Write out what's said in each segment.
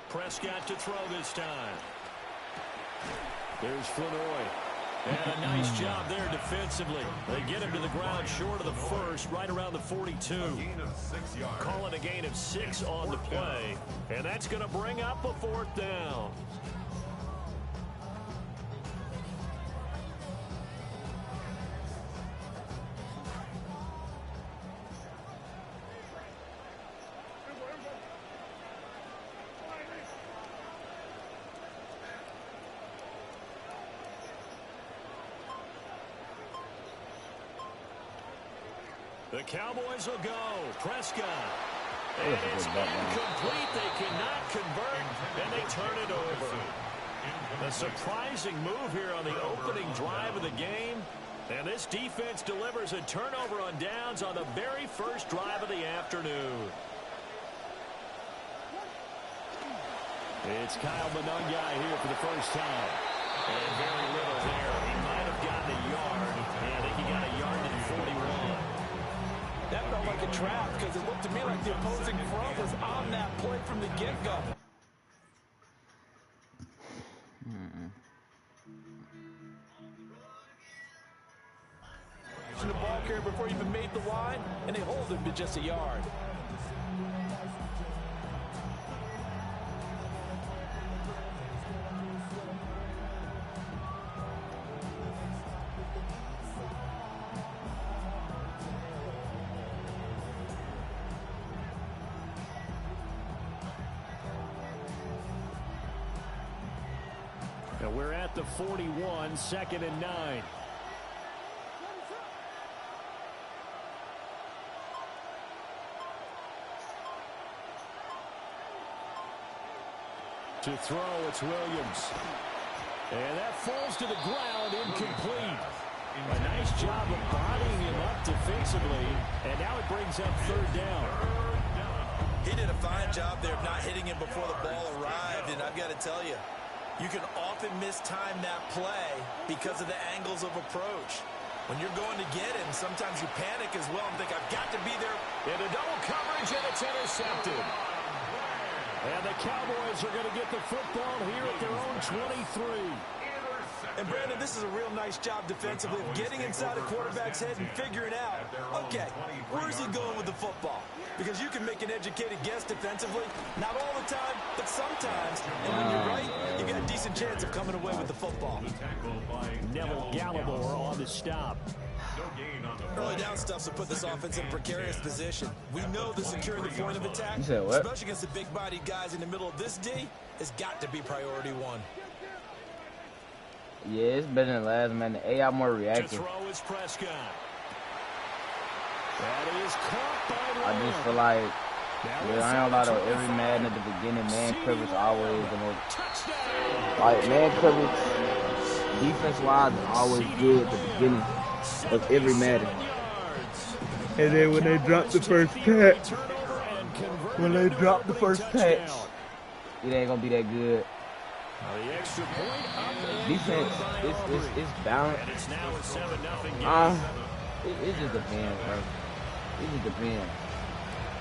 Prescott to throw this time. There's Flournoy. And a nice job there defensively. They get him to the ground short of the first, right around the 42. Call it a gain of 6 on the play. And that's going to bring up a 4th down. The Cowboys will go. Prescott. And it's incomplete. They cannot convert, and they turn it over. A surprising move here on the opening drive of the game. And this defense delivers a turnover on downs on the very first drive of the afternoon. It's Kyle Monungai here for the first time. And very little there. He might have gotten a yard. Yeah, I think he got a yard to the 41. That felt like a trap because it looked to me like the opposing front was on that play from the get-go. The ball carrier before he even made the line, and they hold him to just a yard. Now we're at the 41, 2nd and 9. To throw, it's Williams. And that falls to the ground, incomplete. A nice job of bodying him up defensively, and now it brings up 3rd down. He did a fine job there of not hitting him before the ball arrived, and I've got to tell you, you can often mistime that play because of the angles of approach. When you're going to get him, sometimes you panic as well and think, I've got to be there. Into double coverage, and it's intercepted. And the Cowboys are going to get the football here at their own 23. And, Brandon, this is a real nice job defensively of getting inside a quarterback's head and figuring out, okay, where's he going with the football? Because you can make an educated guess defensively, not all the time, but sometimes. And when you're right, you got a decent chance of coming away with the football. Neville Gallimore on the stop. Early down stuffs will put this offense in a precarious position. We know that securing the point of attack, especially against the big-bodied guys in the middle of this D, has got to be priority 1. Yeah, it's better than last, man. The AI more reactive. To throw is Prescott. That is caught by I just feel like, yeah, I ain't gonna lie though, every Madden at the beginning, man coverage always the most. Like, man coverage, defense-wise, is always good at the beginning of every Madden. And then when they drop the first patch, it ain't gonna be that good. The extra point up. Defense, it's balanced. And it's now a 7-0 game. It just depends, bro. It just depends.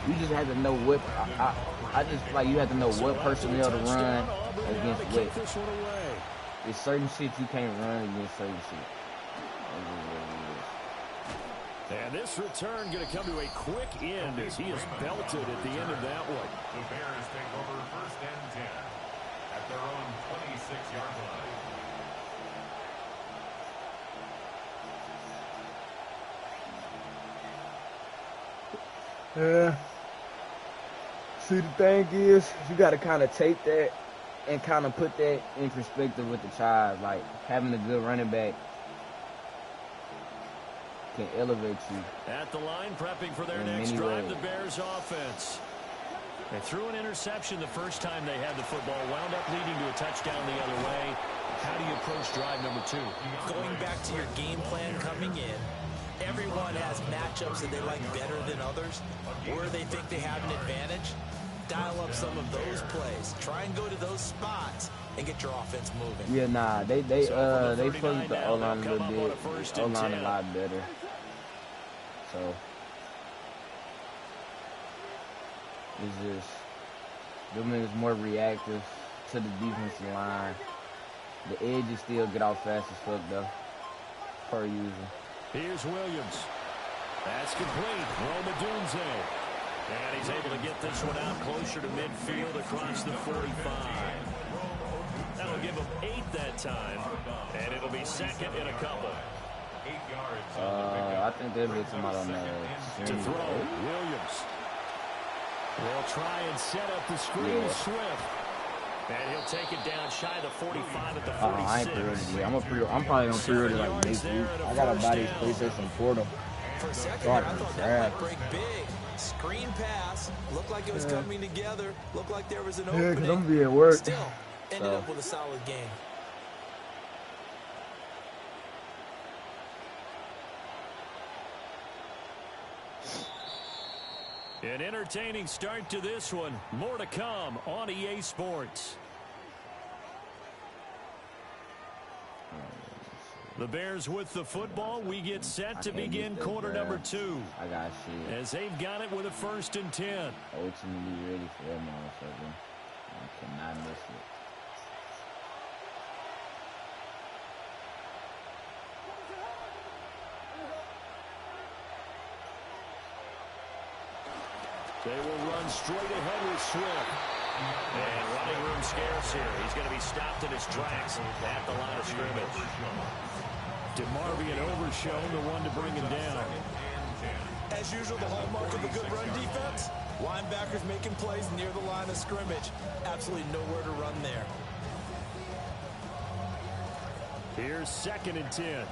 You just have to know what. I just feel like you have to know what personnel to run against what. There's certain shit you can't run against certain shit. And this return going to come to a quick end as he is belted at the end of that one. The Bears take over 1st and 10 at their own 26-yard line. See, the thing is, you got to kind of take that and kind of put that in perspective with the Chives. Like, having a good running back can elevate you. At the line, prepping for their next drive, the Bears offense. They threw an interception the first time they had the football, wound up leading to a touchdown the other way. How do you approach drive number 2? Going back to your game plan coming in, everyone has matchups that they like better than others, where they think they have an advantage. Dial up some of those plays. Try and go to those spots and get your offense moving. Yeah, nah, they flipped the O-line a little bit. O-line a lot better. So it's just Them niggas more reactive to the defensive line. The edges still get out fast as fuck, though, per usual. Here's Williams. That's complete. Romadunze. And he's able to get this one out closer to midfield across the 45. That'll give him 8 that time, and it'll be second in a couple. 8 yards. I think they'll be somebody on that. To throw, Williams. They'll try and set up the screen to Swift. And he'll take it down shy of the 45 at the 46. I ain't pre-ordered yet. I'm probably gonna pre-order like next week. I gotta buy these PlayStation Portal. For a second, I thought that might break big. Screen pass. Looked like it was coming together. Looked like there was an opening. Yeah, because I'm gonna be at work. Still, ended up with a solid game. An entertaining start to this one. More to come on EA Sports. The Bears with the football. We get set to begin quarter number 2. I got shit. As they've got it with a 1st and 10. Ultimately ready for that motherfucker. I cannot miss it. They will run straight ahead with Swift. And running room scarce here. He's going to be stopped in his tracks at the line of scrimmage. DeMarvion Overshown, the one to bring him down. As usual, the hallmark of a good run defense. Linebackers making plays near the line of scrimmage. Absolutely nowhere to run there. Here's 2nd and 10.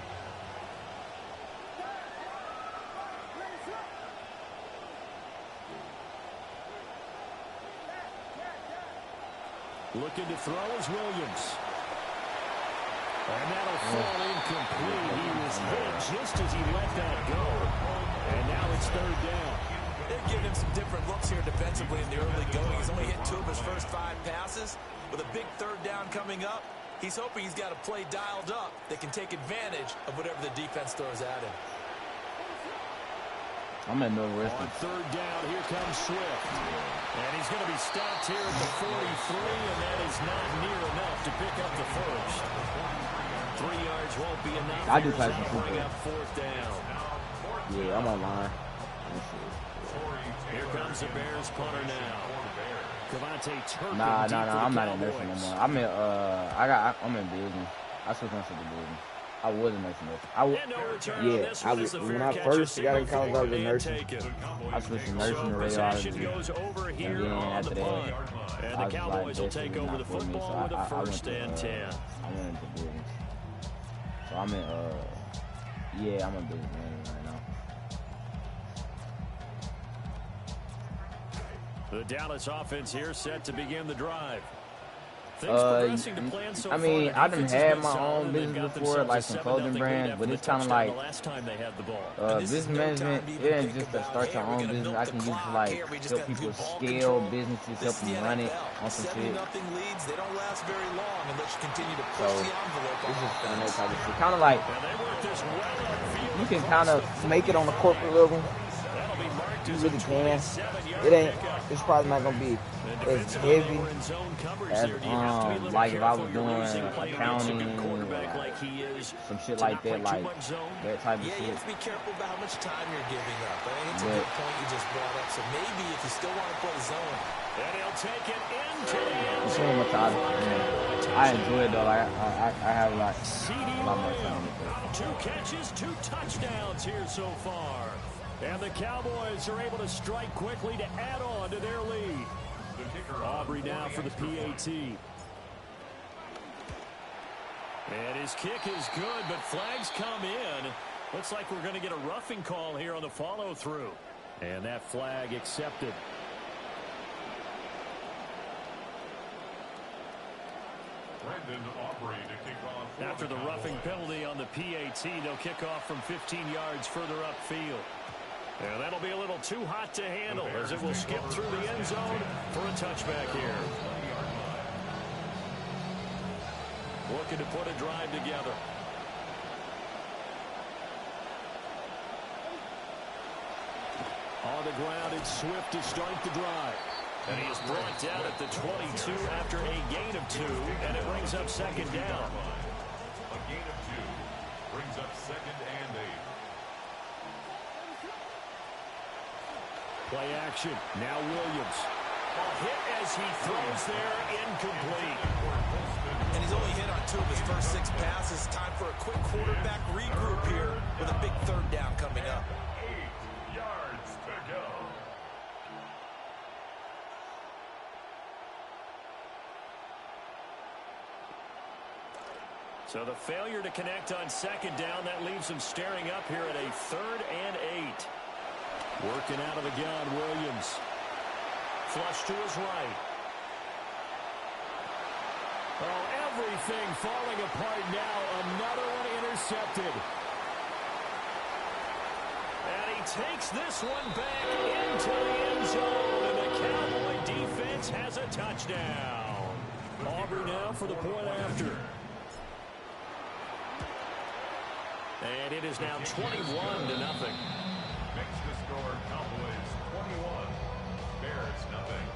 Looking to throw is Williams. And that'll fall incomplete. He was hit just as he let that go. And now it's 3rd down. They're giving him some different looks here defensively in the early going. He's only hit 2 of his first 5 passes. With a big 3rd down coming up, he's hoping he's got a play dialed up that can take advantage of whatever the defense throws at him. I'm at no risk. On 3rd down, here comes Swift. And he's going to be stopped here at the 43, and that is not near enough to pick up the 1st. 3 yards won't be enough. I do pass the bring up 4th down. Yeah, I'm online. Here comes the Bears punter now. Cavante Turpin. Nah, I'm not in nursing no more. I'm in business. I switched on to the business. I wasn't nursing nursing. When I first got in college, I was in nursing. I switched to nursing to radiology. And then after that, and the Cowboys will take over the football with a 1st and 10. I went into business. So I'm in, I'm in business right now. The Dallas offense here set to begin the drive. I mean, I done had my own business before, like some clothing brands, but it's kind of like business management. It ain't just to start your own business. I can use to like help people scale businesses, help them run it on some shit. So this is the next type of shit. Kind of like you can kind of make it on the corporate level. You really can. It's probably not gonna be as heavy as like if I was doing accounting or like some shit like that, like that type of shit. You have to be careful about how much time you're giving up. I think it's a good point you just brought up. So maybe if you still want to play zone, and he'll take it into the end zone. So much I enjoy it though. Like I have a lot more time. 2 catches, 2 touchdowns here so far. And the Cowboys are able to strike quickly to add on to their lead. Aubrey now for the PAT. And his kick is good, but flags come in. Looks like we're going to get a roughing call here on the follow-through. And that flag accepted. After the roughing penalty on the PAT, they'll kick off from 15 yards further upfield. And that'll be a little too hot to handle as it will skip through the end zone for a touchback here. Looking to put a drive together. On the ground, it's Swift to start the drive. And he is brought down at the 22 after a gain of 2, and it brings up second down. A gain of 2 brings up 2nd and 8. Play action. Now Williams. A hit as he throws there, incomplete. And he's only hit on 2 of his first 6 passes. Time for a quick quarterback regroup here with a big 3rd down coming up. 8 yards to go. So the failure to connect on second down, that leaves him staring up here at a 3rd and 8. Working out of the gun, Williams. Flush to his right. Oh, everything falling apart now. Another one intercepted. And he takes this one back into the end zone. And the Cowboy defense has a touchdown. Aubrey now for the point after. And it is now 21-0. Makes the score Cowboys 21, Bears nothing.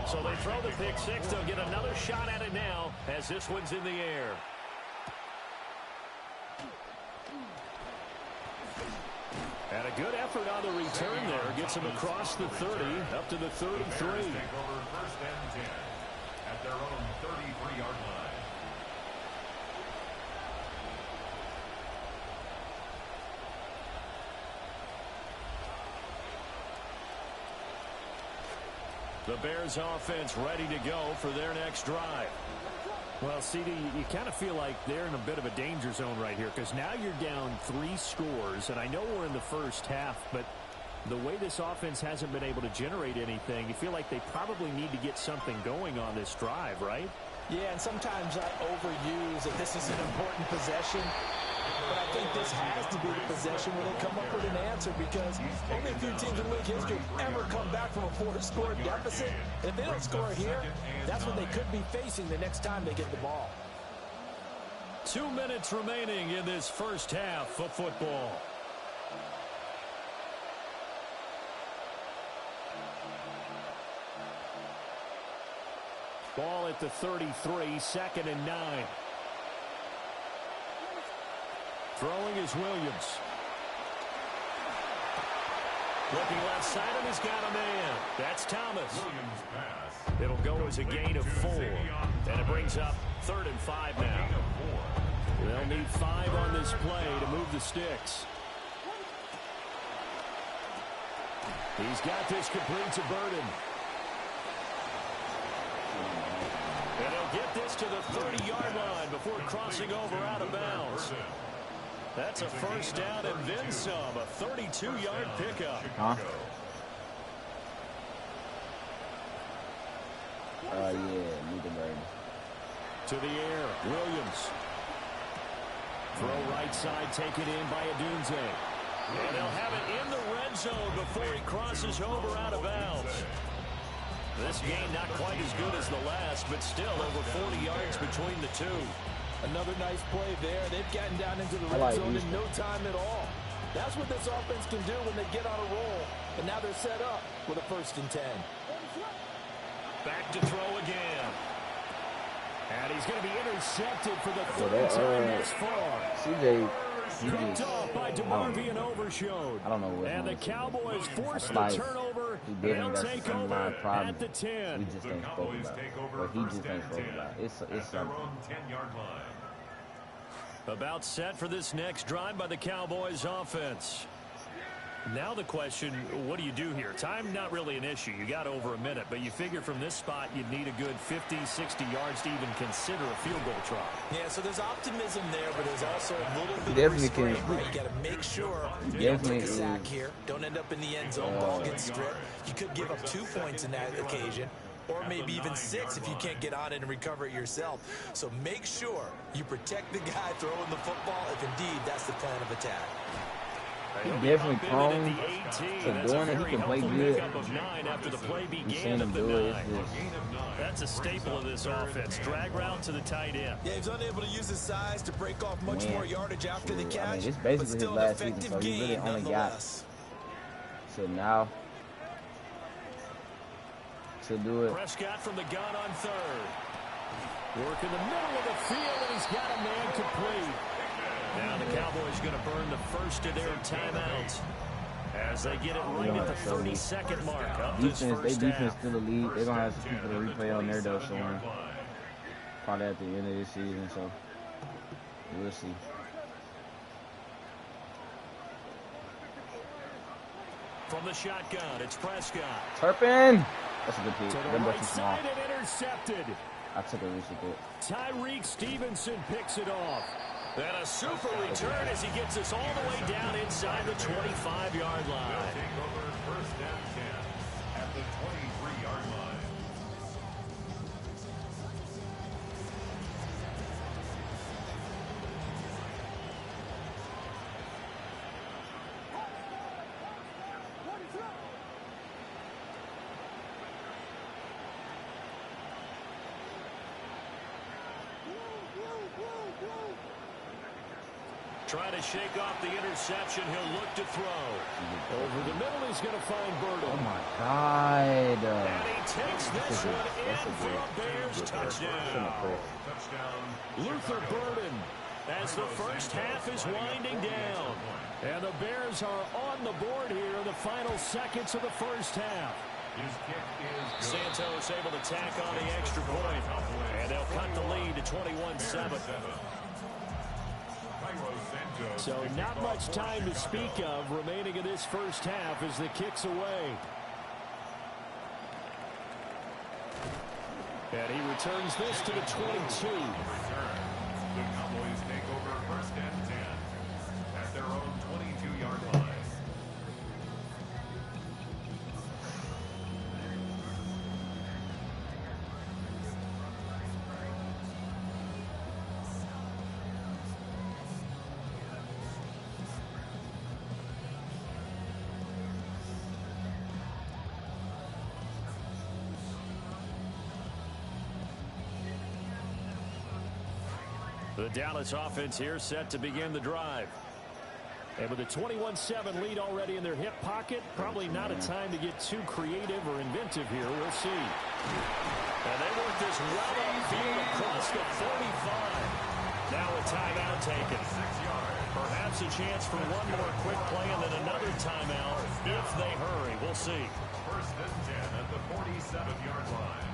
So they throw the pick 6. They'll get another shot at it now as this one's in the air. And a good effort on the return there. Gets him across the 30, up to the 33. Take over 1st and 10 at their own 33-yard line. The Bears offense ready to go for their next drive. Well, CD, you kind of feel like they're in a bit of a danger zone right here because now you're down 3 scores, and I know we're in the first half, but the way this offense hasn't been able to generate anything, you feel like they probably need to get something going on this drive, right? Yeah, and sometimes I overuse that this is an important possession. But I think this has to be the possession where they come up with an answer because only a few teams in league history ever come back from a 4-score deficit. And if they don't score here, that's what they could be facing the next time they get the ball. 2 minutes remaining in this first half of football. Ball at the 33, 2nd and 9. Throwing is Williams. Looking left side, and he's got a man. That's Thomas. Williams pass. It'll go as a gain of 4. And it brings up 3rd and 5 now. They'll need 5 on this play to move the sticks. He's got this complete to Burden. And he'll get this to the 30-yard line before crossing over out of bounds. That's a first down and then some. A 32-yard pickup. Yeah, need the Burden. To the air, Williams. Throw right side, taken in by Adunze. And they'll have it in the red zone before he crosses over out of bounds. This game not quite as good as the last, but still over 40 yards between the two. Another nice play there. They've gotten down into the red zone in no time at all. That's what this offense can do when they get on a roll. And now they're set up with a 1st and 10. Back to throw again. And he's going to be intercepted for the 3rd time this far. CJ. Picked off by DeMarvin and Overshowed. I don't know what. And the Cowboys force the turnover. They'll take over at the 10. We just ain't spoken about it. Or he just ain't spoken about it. It's something. 10-yard line. About set for this next drive by the Cowboys offense. Now the question, what do you do here? Time not really an issue. You got over a minute, but you figure from this spot you'd need a good 50, 60 yards to even consider a field goal try. Yeah, so there's optimism there, but there's also a little bit of restraint, right? You got to make sure you don't take a sack here. Don't end up in the end zone. Ball gets stripped. You could give up 2 points in that occasion, or maybe even 6 if you can't get on it and recover it yourself. So make sure you protect the guy throwing the football if indeed that's the plan of attack. He's definitely prone to doing it. He can play good. We've seen him do it. That's a staple of this offense. Drag route to the tight end. Yeah, he's unable to use his size to break off much more yardage after the catch. I mean, it's basically his last season, so he really only got to now to do it. Prescott from the gun on third. Work in the middle of the field, and he's got a man complete. Now the Cowboys going to burn the first of their timeouts as they get it right at the 30-second mark of this first They half. defense still elite. They're going to have some people to replay on there, though, showing probably at the end of this season, so we'll see. From the shotgun, it's Prescott. Turpin! That's a good pick. To the Them right too small. side and intercepted. I took a recent pick. Tyreek Stevenson picks it off. And a super return as he gets us all the way down inside the 25-yard line. Take over first and 10 at the 23-yard line. Trying to shake off the interception. He'll look to throw. Over the middle, he's going to find Burton. Oh, my God. And he takes this one in for a Bears touchdown. Luther Burden as the first half is winding down. And the Bears are on the board here in the final seconds of the first half. Santos able to tack on the extra point. And they'll cut the lead to 21-7. So not much time to speak of remaining in this first half as the kick's away. And he returns this to the 22. The Cowboys take over first and 10 at their own 22-yard line. The Dallas offense here set to begin the drive. And with a 21-7 lead already in their hip pocket, probably not a time to get too creative or inventive here. We'll see. And they work this well upfield across the 45. Now a timeout taken. 6 yards. Perhaps a chance for one more quick play and then another timeout if they hurry. We'll see. First and 10 at the 47-yard line.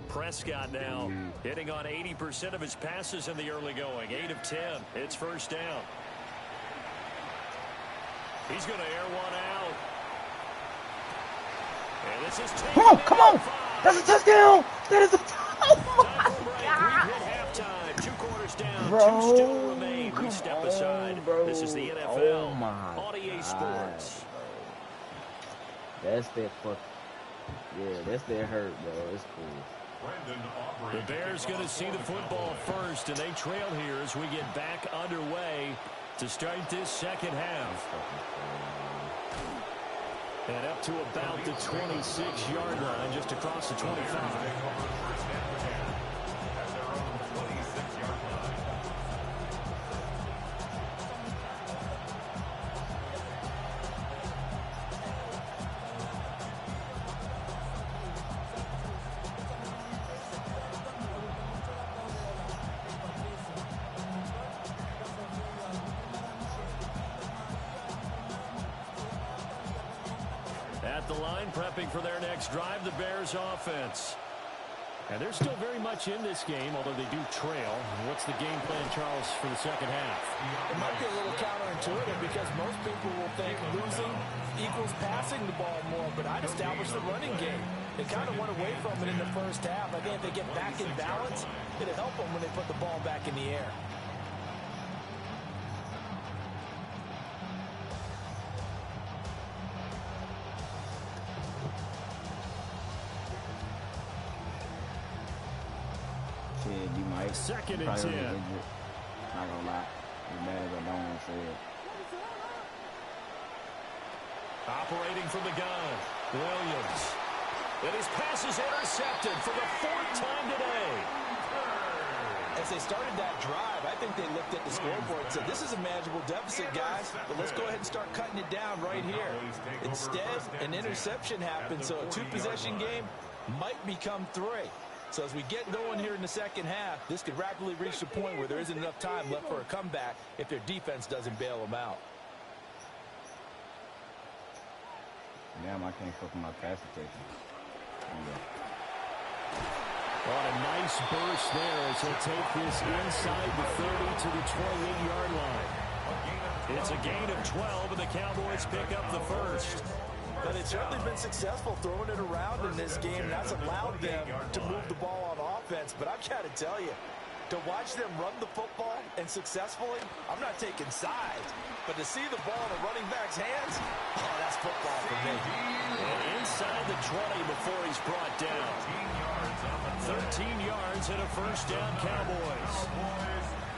Prescott now hitting on 80% of his passes in the early going. 8 of 10. It's first down. He's going to air one out. And this is Come on, come on! That's a touchdown! That is a oh my God! We hit halftime. 2 quarters down. Bro, 2 still remain. We step aside. Bro. This is the NFL on EA Sports. That's their fuck. Yeah, that's their hurt, bro. It's cool. The Bears going to see the football first, and they trail here as we get back underway to start this second half. And up to about the 26-yard line, just across the 25. At the line, prepping for their next drive, the Bears offense. And they're still very much in this game, although they do trail. What's the game plan, Charles, for the second half? It might be a little counterintuitive because most people will think losing equals passing the ball more, but I'd establish the running game. They kind of went away from it in the first half. I think if they get back in balance, it'll help them when they put the ball back in the air. Second and 10. Injured. Not gonna lie. As bad as I don't want to say it. Operating from the gun, Williams. And his pass is intercepted for the 4th time today. As they started that drive, I think they looked at the scoreboard and said, this is a manageable deficit, guys, but let's go ahead and start cutting it down right here. Instead, an interception happened, so a 2-possession game might become 3. So as we get going here in the second half, this could rapidly reach the point where there isn't enough time left for a comeback if their defense doesn't bail them out. Damn, I can't fuck with my pass protection. What a nice burst there as he'll take this inside the 30 to the 28-yard line. It's a gain of 12, and the Cowboys pick up the first. But it's certainly been successful throwing it around in this game, and that's allowed them to move the ball on offense. But I've got to tell you, to watch them run the football and successfully, I'm not taking sides, but to see the ball in a running back's hands, oh, that's football for me. And inside the 20 before he's brought down. 13 yards and a first down, Cowboys.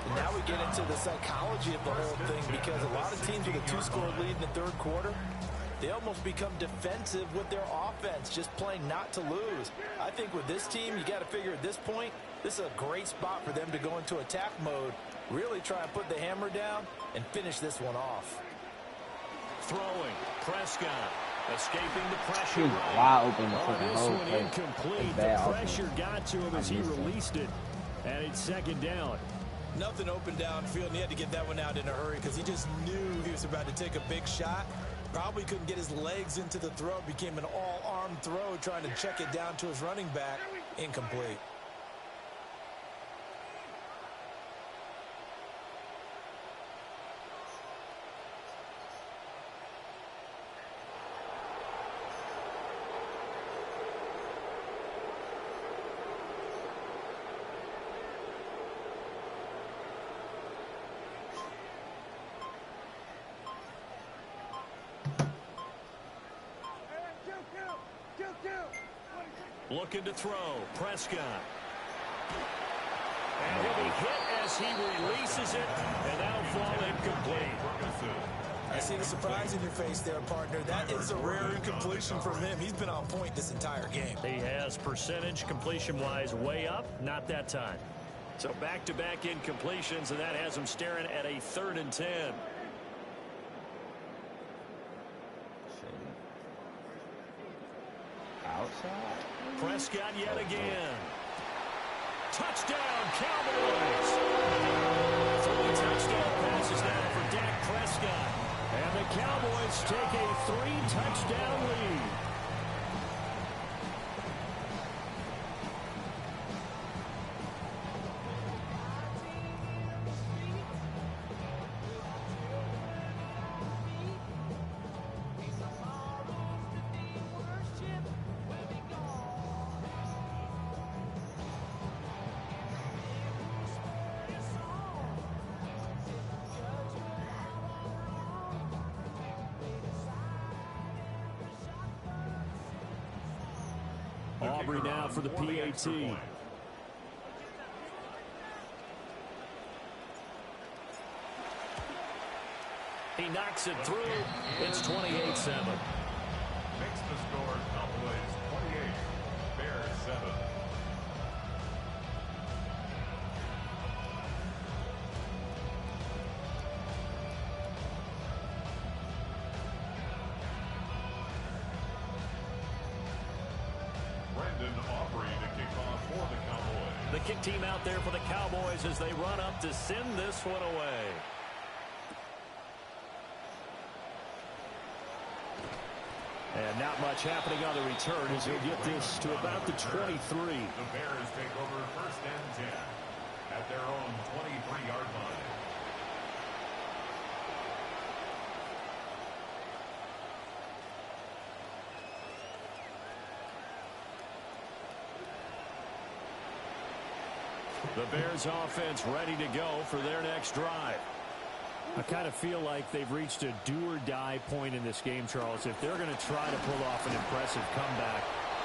And now we get into the psychology of the whole thing, because a lot of teams with a 2-score lead in the third quarter, they almost become defensive with their offense, just playing not to lose. I think with this team, you got to figure at this point, this is a great spot for them to go into attack mode, really try and put the hammer down and finish this one off. Throwing, Prescott escaping the pressure. Wide open the Oh, fucking this hole. one incomplete. The pressure got to him as he released it, and it's second down. Nothing open downfield, and he had to get that one out in a hurry because he just knew he was about to take a big shot. Probably couldn't get his legs into the throw. Became an all-arm throw, trying to check it down to his running back. Incomplete. Looking to throw, Prescott. And he'll be hit as he releases it, and that'll fall incomplete. I see the surprise in your face there, partner. That is a rare incompletion from him. He's been on point this entire game. He has percentage completion-wise way up, not that time. So back-to-back incompletions, and that has him staring at a 3rd and 10. Outside. Prescott yet again. Touchdown, Cowboys! 3 touchdown passes now for Dak Prescott. And the Cowboys take a 3-touchdown lead. Aubrey now for the PAT. He knocks it through. It's 28-7. Makes the score Cowboys 28, Bears 7. The kick team out there for the Cowboys as they run up to send this one away. And not much happening on the return as he'll get this to about the 23. The Bears take over 1st and 10 at their own 23-yard line. The Bears offense ready to go for their next drive. I kind of feel like they've reached a do-or-die point in this game, Charles. If they're going to try to pull off an impressive comeback,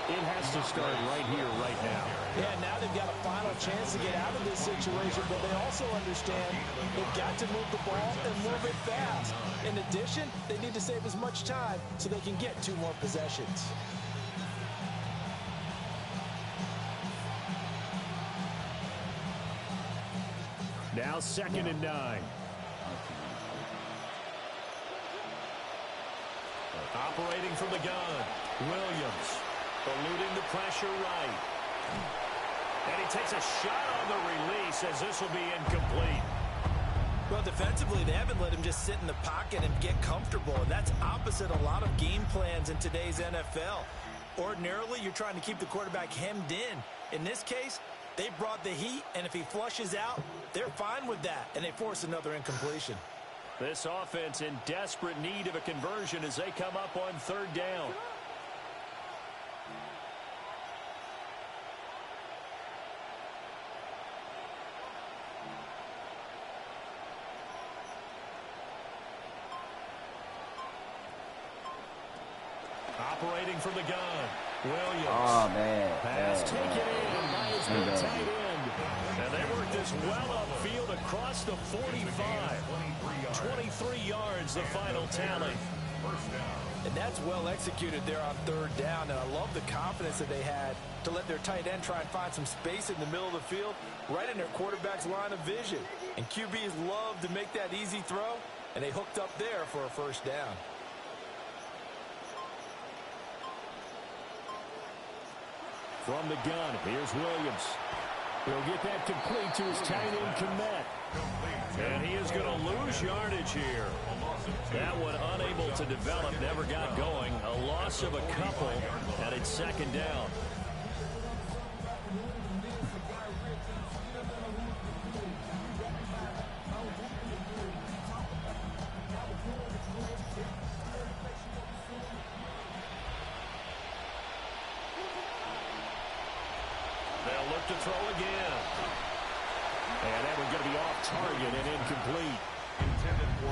It has to start right here, right now. Yeah, now they've got a final chance to get out of this situation, but they also understand they've got to move the ball and move it fast. In addition, they need to save as much time so they can get 2 more possessions. Now 2nd and 9. Operating from the gun, Williams. Eluding the pressure right. And he takes a shot on the release as this will be incomplete. Well, defensively, they haven't let him just sit in the pocket and get comfortable, and that's opposite a lot of game plans in today's NFL. Ordinarily, you're trying to keep the quarterback hemmed in. In this case, they brought the heat, and if he flushes out, they're fine with that, and they force another incompletion. This offense in desperate need of a conversion as they come up on 3rd down. Operating from the gun, Williams. Oh, man. Pass taken in by his big tight end. And they work this well upfield across the 45. 23 yards, the final tally. And that's well executed there on 3rd down, and I love the confidence that they had to let their tight end try and find some space in the middle of the field, right in their quarterback's line of vision. And QBs love to make that easy throw, and they hooked up there for a 1st down. From the gun, here's Williams. He'll get that complete to his tight end, Komet. And he is going to lose yardage here. That one unable to develop, never got going. A loss of a couple, and it's 2nd down. They'll look to throw again. And that one's going to be off target and incomplete.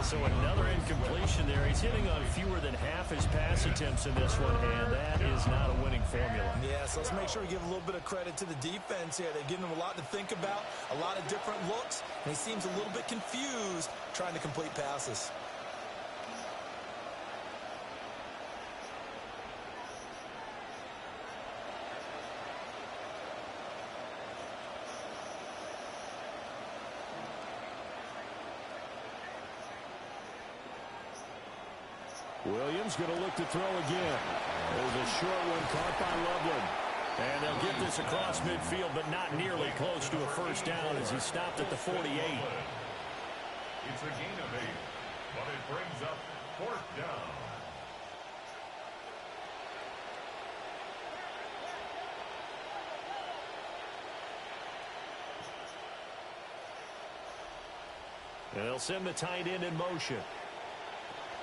So another incompletion there. He's hitting on fewer than half his pass attempts in this one, and that is not a winning formula. Yeah, so let's make sure we give a little bit of credit to the defense here. They're giving him a lot to think about, a lot of different looks, and he seems a little bit confused trying to complete passes. Williams going to look to throw again. There's a short one caught by Loveland. And they'll get this across midfield, but not nearly close to a 1st down as he stopped at the 48. It's a gain of 8, but it brings up 4th down. And they'll send the tight end in motion.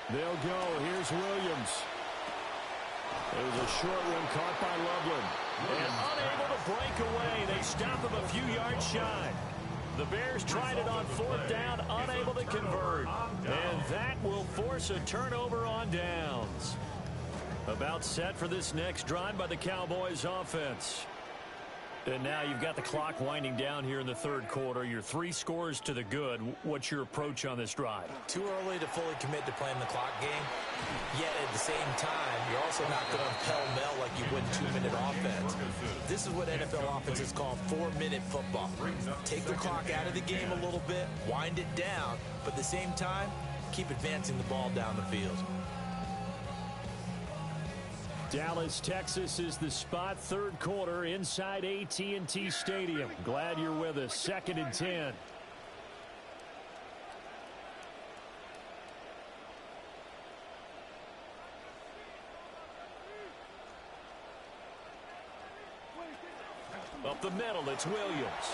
They'll go. Here's Williams. There's a short one caught by Loveland. And unable to break away. They stop him a few yards shy. The Bears tried it on 4th down, unable to convert. And that will force a turnover on downs. About set for this next drive by the Cowboys offense. And now you've got the clock winding down here in the 3rd quarter. You're 3 scores to the good. What's your approach on this drive? Too early to fully commit to playing the clock game. Yet at the same time, you're also not going pell-mell like you would 2-minute offense. This is what NFL offenses call 4-minute football. Take the clock out of the game a little bit, wind it down, but at the same time, keep advancing the ball down the field. Dallas, Texas is the spot. 3rd quarter inside AT&T Stadium. Glad you're with us. 2nd and 10. Up the middle, it's Williams.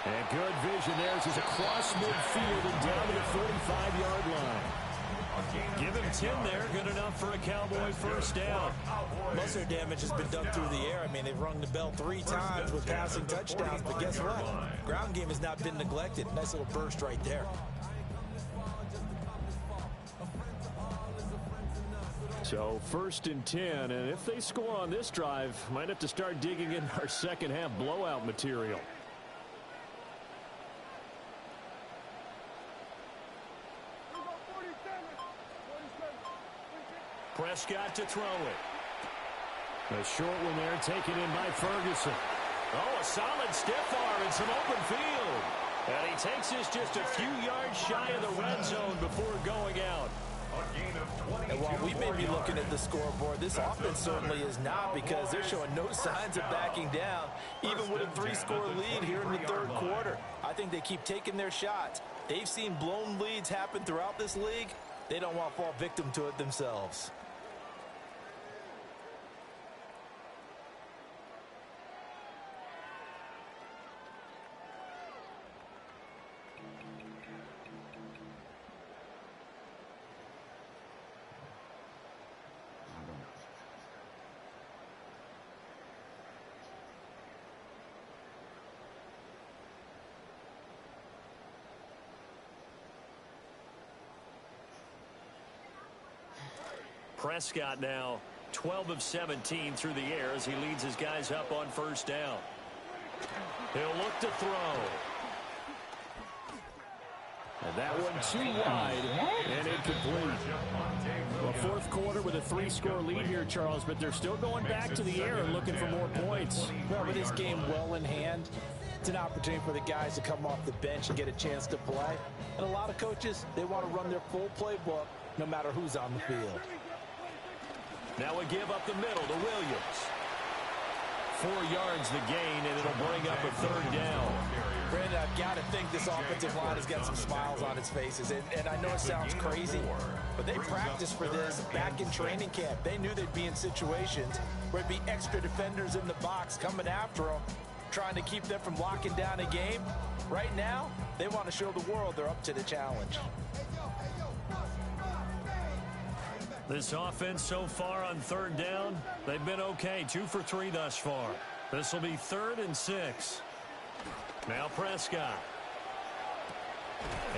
And good vision there as he's across midfield and down to the 45-yard line. Give him 10 there. Good enough for a Cowboy 1st down. Most of their damage has been done through the air. I mean, they've rung the bell 3 times with passing touchdowns, but guess what? Ground game has not been neglected. Nice little burst right there. So 1st and 10, and if they score on this drive, might have to start digging in our second half blowout material. Prescott to throw it. A short one there, taken in by Ferguson. Oh, a solid stiff arm and some open field. And he takes this just a few yards shy of the red zone before going out. And while we may be looking at the scoreboard, this offense certainly is not, because they're showing no signs of backing down, even with a 3-score lead here in the 3rd quarter. I think they keep taking their shots. They've seen blown leads happen throughout this league. They don't want to fall victim to it themselves. Prescott now 12 of 17 through the air as he leads his guys up on 1st down. He'll look to throw. And that one too wide and incomplete. Well, 4th quarter with a 3-score lead here, Charles, but they're still going back to the air and looking for more points. Well, with this game well in hand, it's an opportunity for the guys to come off the bench and get a chance to play. And a lot of coaches, they want to run their full playbook no matter who's on the field. Now a give up the middle to Williams. 4 yards the gain, and it'll bring up a 3rd down. Brandon, I've got to think this offensive line has got some smiles on its faces. And I know it sounds crazy, but they practiced for this back in training camp. They knew they'd be in situations where it'd be extra defenders in the box coming after them, trying to keep them from locking down a game. Right now, they want to show the world they're up to the challenge. This offense so far on 3rd down, they've been okay. 2 for 3 thus far. This will be 3rd and 6. Now Prescott.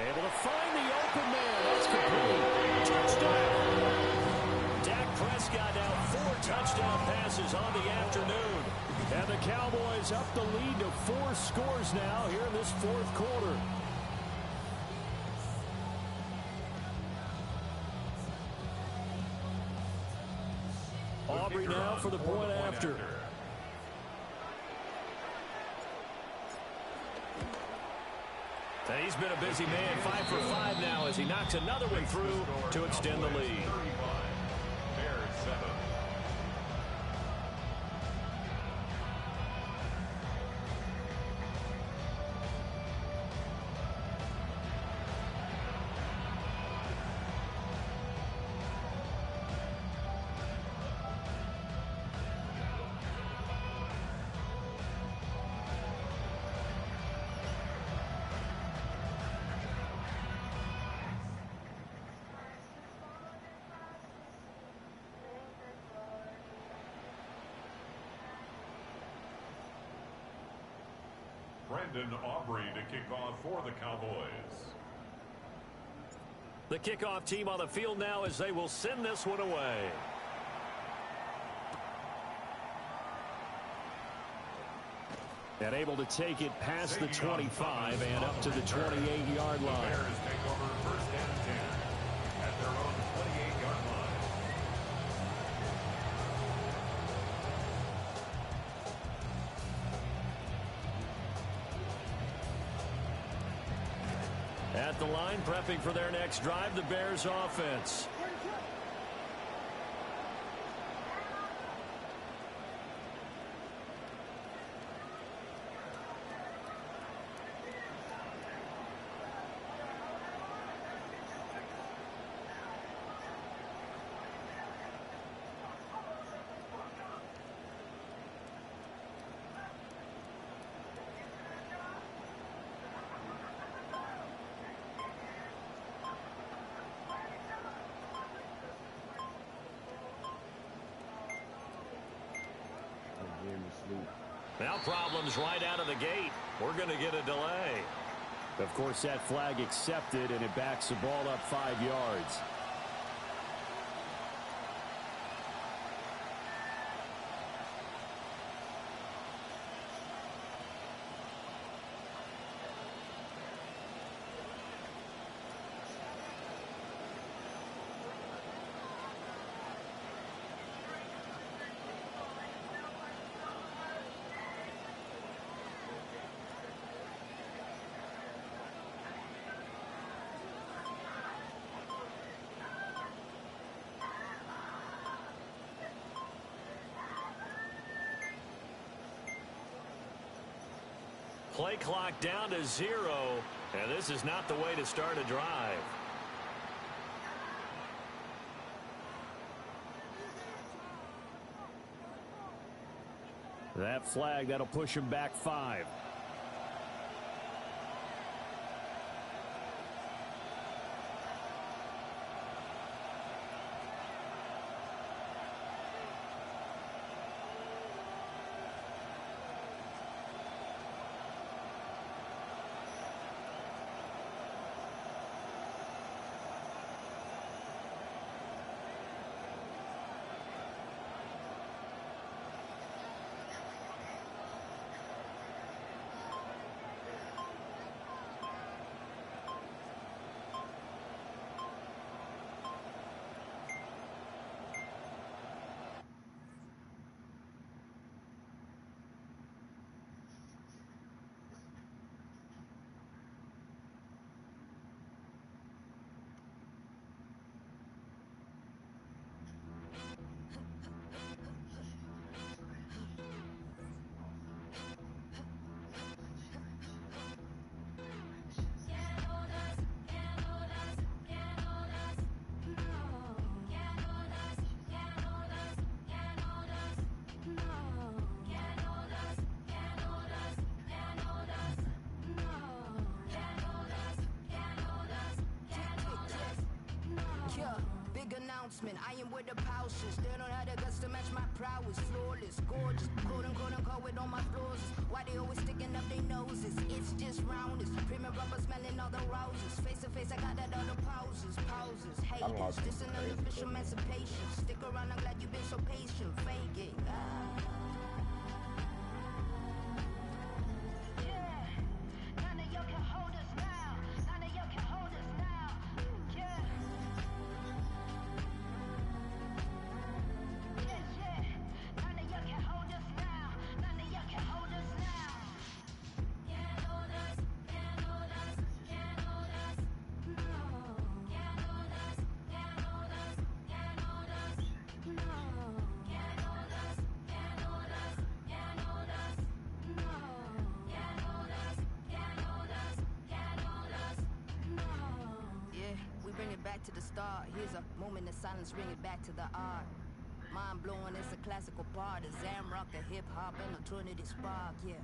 Able to find the open man. That's complete. Touchdown. Dak Prescott now 4 touchdown passes on the afternoon. And the Cowboys up the lead to 4 scores now here in this 4th quarter. Aubrey now for the point after. And he's been a busy man, 5 for 5 now as he knocks another one through to extend the lead. Brendan Aubrey to kick off for the Cowboys. The kickoff team on the field now as they will send this one away. And able to take it past the 25 and up to the 28-yard line. Bears take over 1st and 10 at their own 28-yard line. At the line, prepping for their next drive, the Bears offense. Now problems right out of the gate. We're going to get a delay. Of course, that flag accepted, and it backs the ball up 5 yards. Play clock down to 0, and this is not the way to start a drive. That flag, that'll push him back 5. I am where the pouches. They don't have the guts to match my prowess. Flawless, gorgeous, quote with all my flaws. Why they always sticking up their noses? It's just roundness. Premium rubber smelling all the roses. Face to face, I got that other pauses. Haters, this an unofficial emancipation. Stick around, I'm glad you've been so patient. Fake it. To the start, here's a moment of silence, bring it back to the art. Mind blowing, it's a classical part. A Zam rock, a hip hop, and alternative spark, yeah.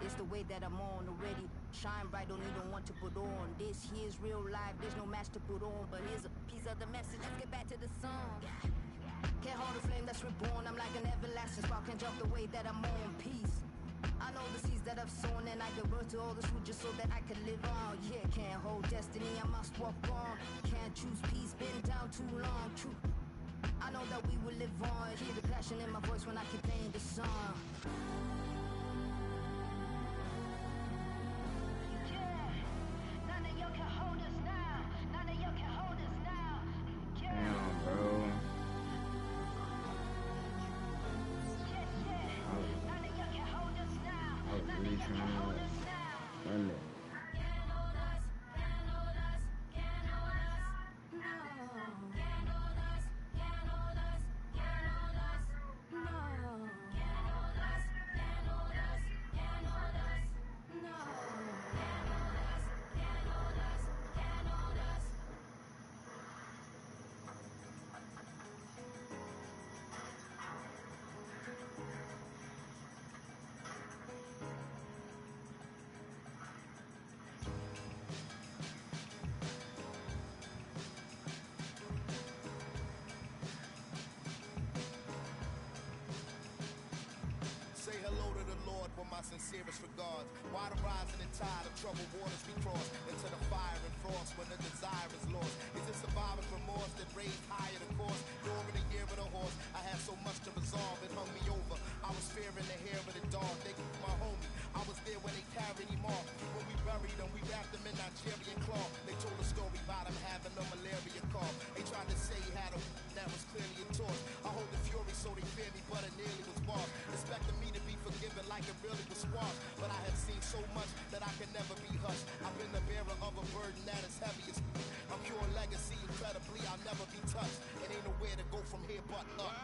It's the way that I'm on already. Shine bright, don't even want to put on. This here's real life, there's no match to put on. But here's a piece of the message, let's get back to the song. Can't hold a flame that's reborn. I'm like an everlasting spark, can't jump the way that I'm on. Peace. I know the seeds that I've sown, and I give birth to all this food just so that I can live on. Yeah, can't hold destiny, I must walk on. Can't choose peace, been down too long. True, I know that we will live on. Hear the passion in my voice when I keep playing the song. Yeah, none of y'all can hold us now. None of y'all can hold us now. Yeah. Damn, bro. Really trying to run it. Say hello to the Lord with my sincerest regards. Why the rising and tide of troubled waters we cross into the fire and frost when the desire is lost? Is it survivor's remorse that raised higher the course? During the year of the horse, I had so much to resolve, it hung me over. I was fearing the hair of the dog. They keep my homie. I was there when they carried him off. When we buried him, we wrapped him in Nigerian cloth. They told a story about him having a malaria cough. They tried to say he had a that was clearly a torch. I hold the fury so they fear me, but it nearly was lost. Expecting me to be forgiven like it really was squashed. But I have seen so much that I can never be hushed. I've been the bearer of a burden that is heavy as I'm pure legacy, incredibly I'll never be touched. It ain't nowhere to go from here but up.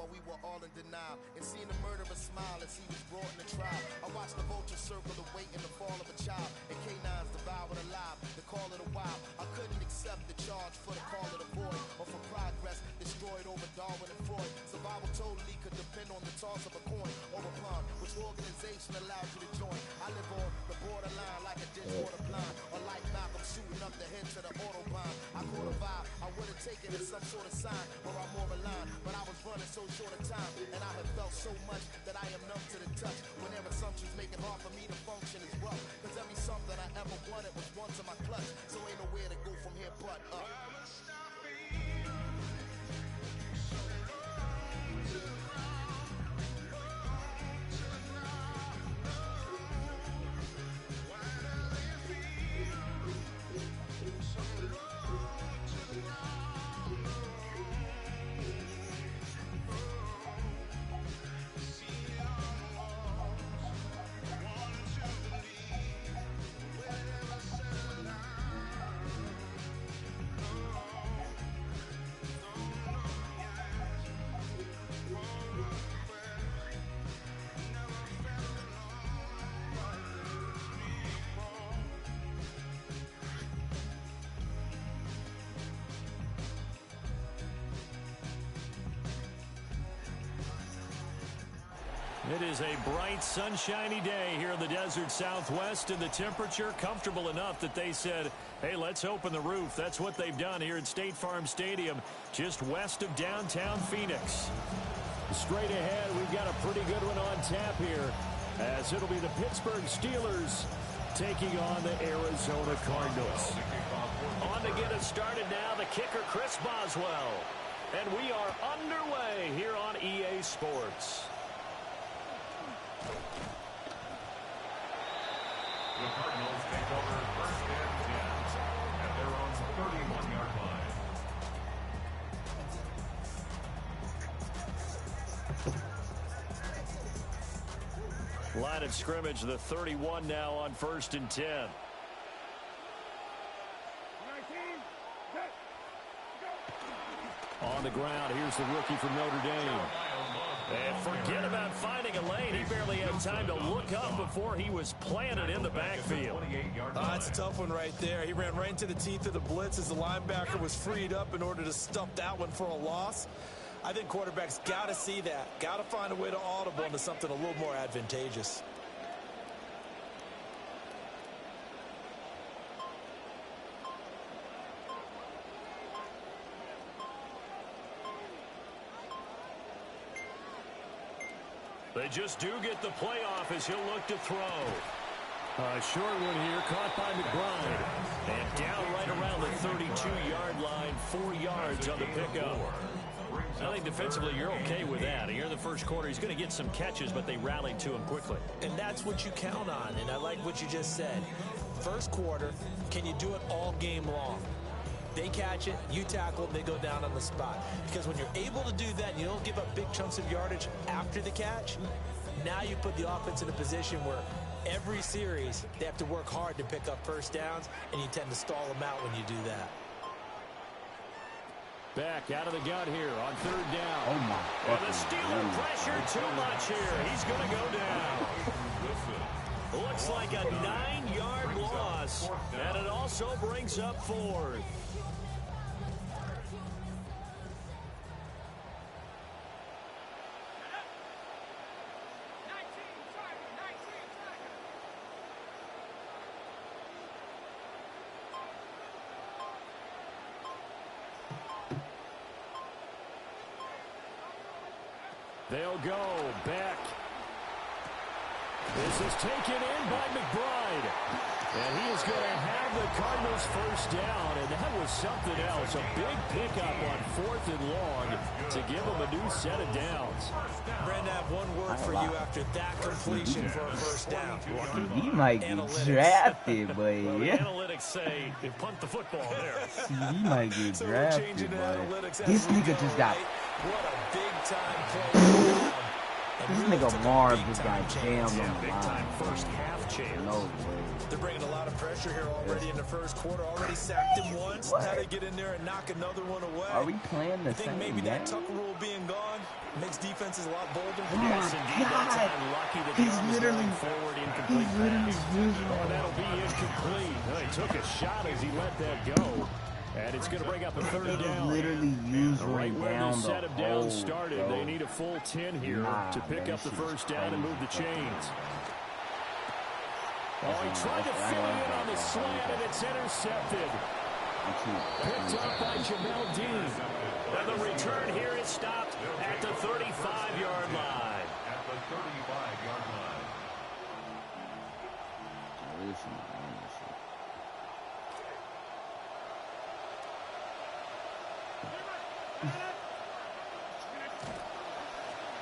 while we were all in denial, and seeing the murderer smile as he was brought in the trial. I watched the vulture circle awaiting the fall of a child, and canines devoured alive, the call of the wild. I couldn't accept the charge for the call of the void, or for progress destroyed over Darwin and Freud. Survival totally could depend on the toss of a coin or a pawn. Which organization allowed you to join? I live on the borderline like a dishwater blind, or like Malcolm shooting up the head to the autobahn. I caught a vibe, I would have taken it as some sort of sign, or I'm more aligned, but I was running so short of time, and I have felt so much that I am numb to the touch. When their assumptions make it hard for me to function as well, cause every something I ever wanted was once in my clutch, so ain't nowhere to go from here but up. It is a bright, sunshiny day here in the desert Southwest, and the temperature comfortable enough that they said, hey, let's open the roof. That's what they've done here at State Farm Stadium, just west of downtown Phoenix. Straight ahead, we've got a pretty good one on tap here, as it'll be the Pittsburgh Steelers taking on the Arizona Cardinals. On to get us started now, the kicker, Chris Boswell. And we are underway here on EA Sports. The Cardinals take over first and 10 at their own 31-yard line. Line of scrimmage, the 31 now on first and 10. On the ground, here's the rookie from Notre Dame. And forget about finding a lane. He barely had time to look up before he was planted in the backfield. That's a tough one right there. He ran right into the teeth of the blitz as the linebacker was freed up in order to stuff that one for a loss. I think quarterbacks got to see that. Got to find a way to audible into something a little more advantageous. They just do get the playoff as he'll look to throw. A short one here, caught by McBride. And down right around the 32-yard line, 4 yards on the pickup. I think defensively you're okay with that. Here in the first quarter, he's going to get some catches, but they rallied to him quickly. And that's what you count on, and I like what you just said. First quarter, can you do it all game long? They catch it, you tackle them, they go down on the spot. Because when you're able to do that and you don't give up big chunks of yardage after the catch, now you put the offense in a position where every series they have to work hard to pick up first downs, and you tend to stall them out when you do that. Back out of the gun here on third down. Oh, my. And the Steeler pressure too much here. He's going to go down. Looks like a 9-yard loss, and it also brings up fourth. They'll go back. This is taken in by McBride. And he is going to have the Cardinals first down. And that was something else. A big pickup on 4th and long to give them a new set of downs. Brandon, I have one word for you after that completion for a first down. He might get drafted, but yeah. Analytics say they punt the football there. He might get drafted, but this nigga just got. What a big-time play. And This nigga Marv just got jammed on the line. First half chance. No way. They're bringing a lot of pressure here already in the first quarter. Already sacked him once. Now they get in there and knock another one away. Are we playing the I think same maybe game? that Tucker rule being gone makes defenses a lot bolder. Oh my Yes, indeed. That time, lucky that the arm was going forward, incomplete pass. Oh, that'll be incomplete. Oh, he took a shot as he let that go. And it's going to bring up a third down. Literally usually Right where down the set of the downs hole, started, bro. they need a full 10 here to pick up the first down and move the chains. Oh, he tried to fill it in on the slant, and it's intercepted. Picked up by Jeremeee Dean. And the return here is stopped at the 35-yard line. At the 35-yard line.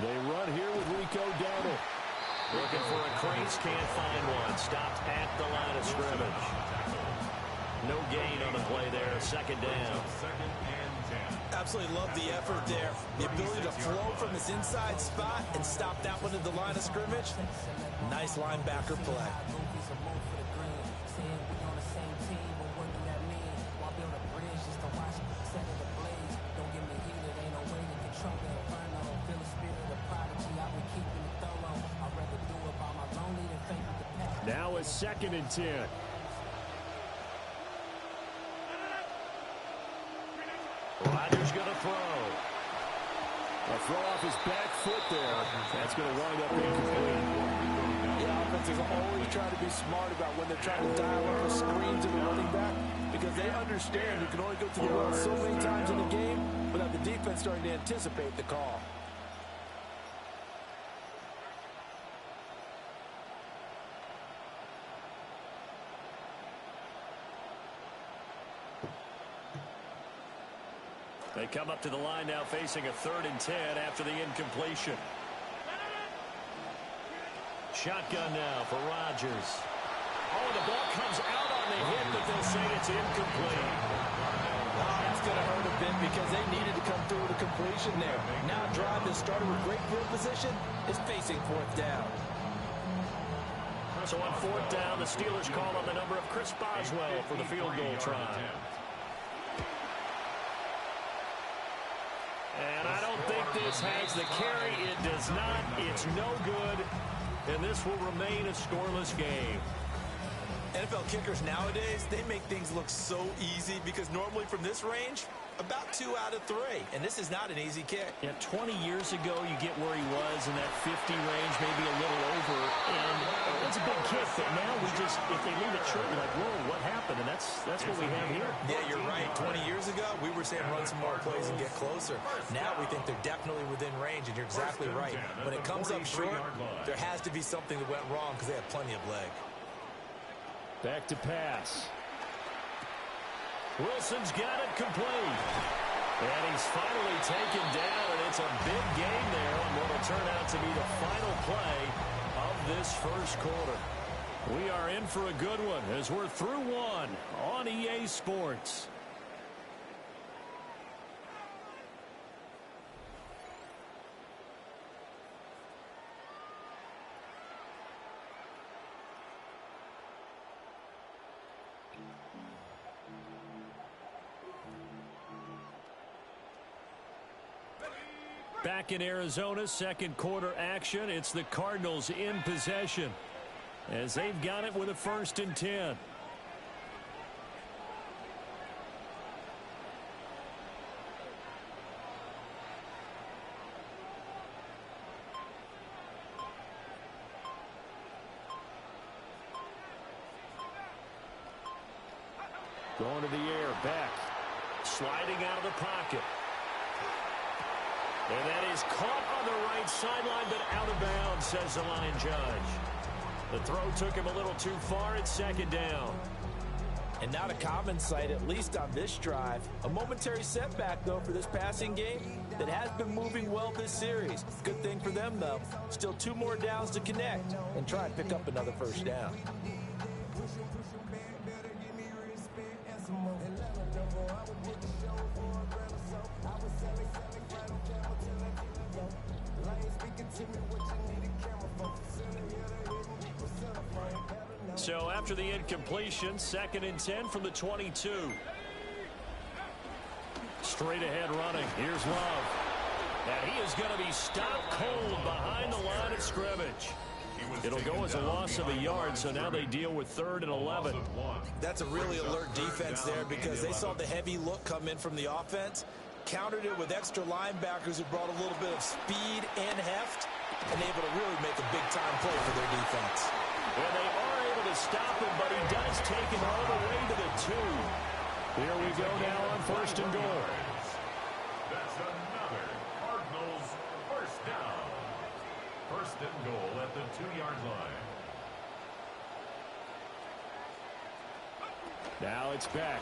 They run here with Rico Dowdle. Looking for a crease, can't find one. Stopped at the line of scrimmage. No gain on the play there. Second down. Second and 10. Absolutely love the effort there. The ability to flow from this inside spot and stop that one at the line of scrimmage. Nice linebacker play. Now it's second and 10. Rodgers going to throw. A throw off his back foot there. That's going to wind up incomplete. Yeah, offenses always try to be smart about when they're trying to dial up the screens of the running back because they understand you can only go to the well so many times in a game without the defense starting to anticipate the call. They come up to the line now facing a 3rd and 10 after the incompletion. Shotgun now for Rodgers. Oh, the ball comes out on the hit, but they'll say it's incomplete. Oh, that's going to hurt a bit because they needed to come through with a completion there. Now a drive that started with great field position is facing 4th down. So on 4th down, the Steelers call on the number of Chris Boswell for the field goal try. And I don't think this has the carry. It does not. It's no good. And this will remain a scoreless game. NFL kickers nowadays, they make things look so easy because normally from this range, about 2 out of 3. And this is not an easy kick. Yeah, 20 years ago, you get where he was in that 50 range, maybe a little over. And it's a big kick, but now we just, if they leave it short, you're like, whoa, what happened? And that's what we have here. Yeah, you're right. 20 years ago, we were saying run some more plays and get closer. Now we think they're definitely within range, and you're exactly right. When it comes up short, there has to be something that went wrong because they have plenty of leg. Back to pass. Wilson's got it complete. And he's finally taken down, and it's a big game there on what will turn out to be the final play of this first quarter. We are in for a good one as we're through one on EA Sports. Back in Arizona, second quarter action. It's the Cardinals in possession as they've got it with a 1st and 10. Going to the air, back. Sliding out of the pocket. And that is caught on the right sideline, but out of bounds, says the line judge. The throw took him a little too far. It's 2nd down. And not a common sight, at least on this drive. A momentary setback, though, for this passing game that has been moving well this series. Good thing for them, though. Still 2 more downs to connect and try and pick up another 1st down. Speaking to me, what you So after the incompletion, 2nd and 10 from the 22. Straight ahead running. Here's Love. And he is going to be stopped cold behind the line of scrimmage. It'll go as a loss of a yard, so now they deal with 3rd and 11. That's a really alert defense there because they saw the heavy look come in from the offense, countered it with extra linebackers who brought a little bit of speed and heft, and able to really make a big-time play for their defense. And they are able to stop him, but he does take him all the way to the 2. Here we go now on 1st and goal. That's another Cardinals first down. 1st and goal at the 2-yard line. Now it's back.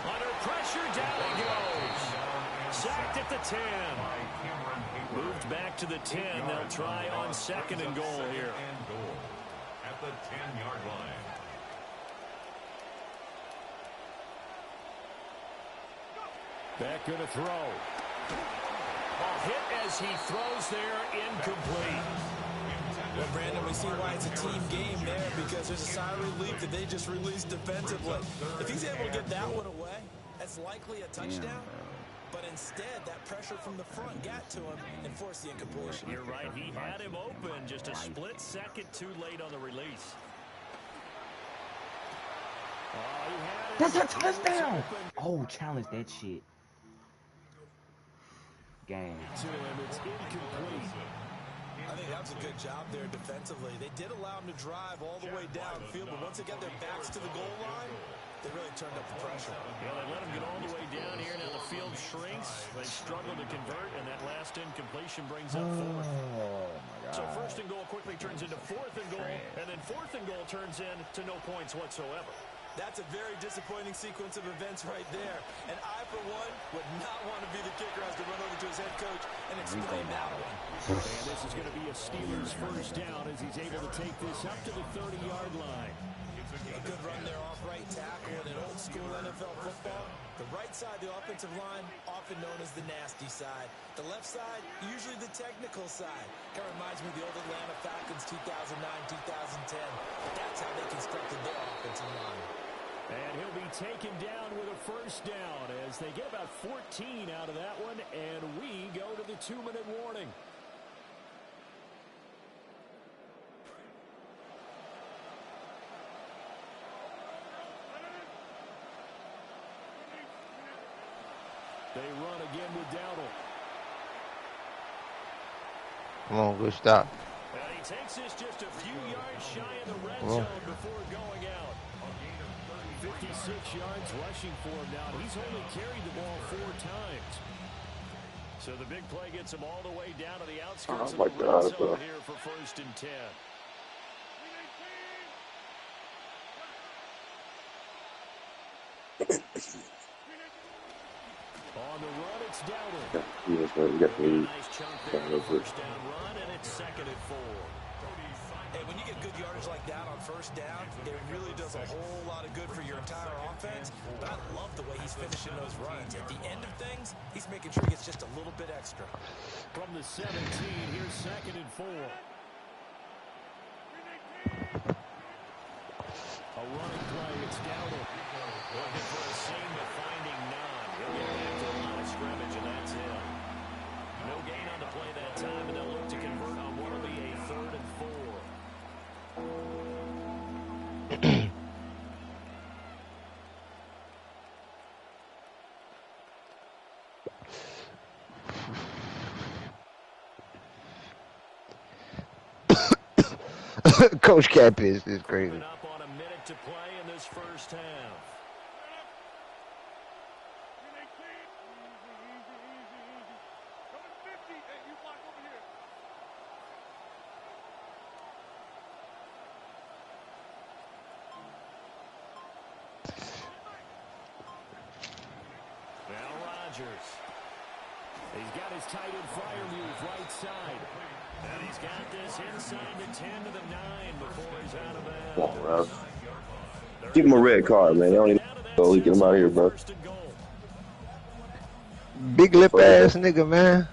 Under pressure, down he goes. Sacked at the 10. Moved back to the 10. They'll try on 2nd and goal here. At the 10-yard line. Back going to throw. A hit as he throws there, incomplete. Well, Brandon, we see why it's a team game there because there's a sigh of relief that they just released defensively. If he's able to get that one away, that's likely a touchdown. But instead, that pressure from the front got to him and forced the incompletion. You're right. He had him open. Just a split second too late on the release. That's a touchdown. Oh, challenge that shit. Game. To him, it's incomplete. I think that was a good job there defensively. They did allow him to drive all the way downfield, but once they got their backs to the goal line, they really turned up the pressure. Yeah, they let him get all the way down here. Now the field shrinks. They struggle to convert, and that last incompletion brings up 4th. Oh, my God. So 1st and goal quickly turns into 4th and goal, and then 4th and goal turns into no points whatsoever. That's a very disappointing sequence of events right there. And I, for one, would not want to be the kicker as to run over to his head coach and explain that one. And this is going to be a Steelers first down as he's able to take this up to the 30-yard line. A good run there off right tackle in old school NFL football. The right side, the offensive line, often known as the nasty side. The left side, usually the technical side. Kind of reminds me of the old Atlanta Falcons 2009-2010. That's how they constructed their offensive line. And he'll be taken down with a first down as they get about 14 out of that one, and we go to the 2-minute warning. They run again with Dowdle. Come on, good stop. And he takes this just a few yards shy of the red zone before going out. 56 yards rushing for him now. He's only carried the ball 4 times. So the big play gets him all the way down to the outskirts of the red zone here for 1st and 10. On the run, it's Dowdle. Nice chunk there on the first down run, and it's 2nd and 4. Hey, when you get good yardage like that on first down, it really does a whole lot of good for your entire offense. But I love the way he's finishing those runs. At the end of things, he's making sure he gets just a little bit extra. From the 17, here's 2nd and 4. A running play, it's Dowdle. Looking for a seam, but finding none. He'll get back to the line of scrimmage, and that's it. No gain on the play that time, and they'll look to convert on what will be a 3rd and 4. Coach Cap is crazy. Up on a minute to play in this first half. Now Rodgers. He's got his tight end flyer move right side. And he's got this inside the 10 to the 9 before he's out of bounds. Come on, bro. Give him a red card, man. They don't even go. Get him out of here, bro. Big lip ass nigga, man.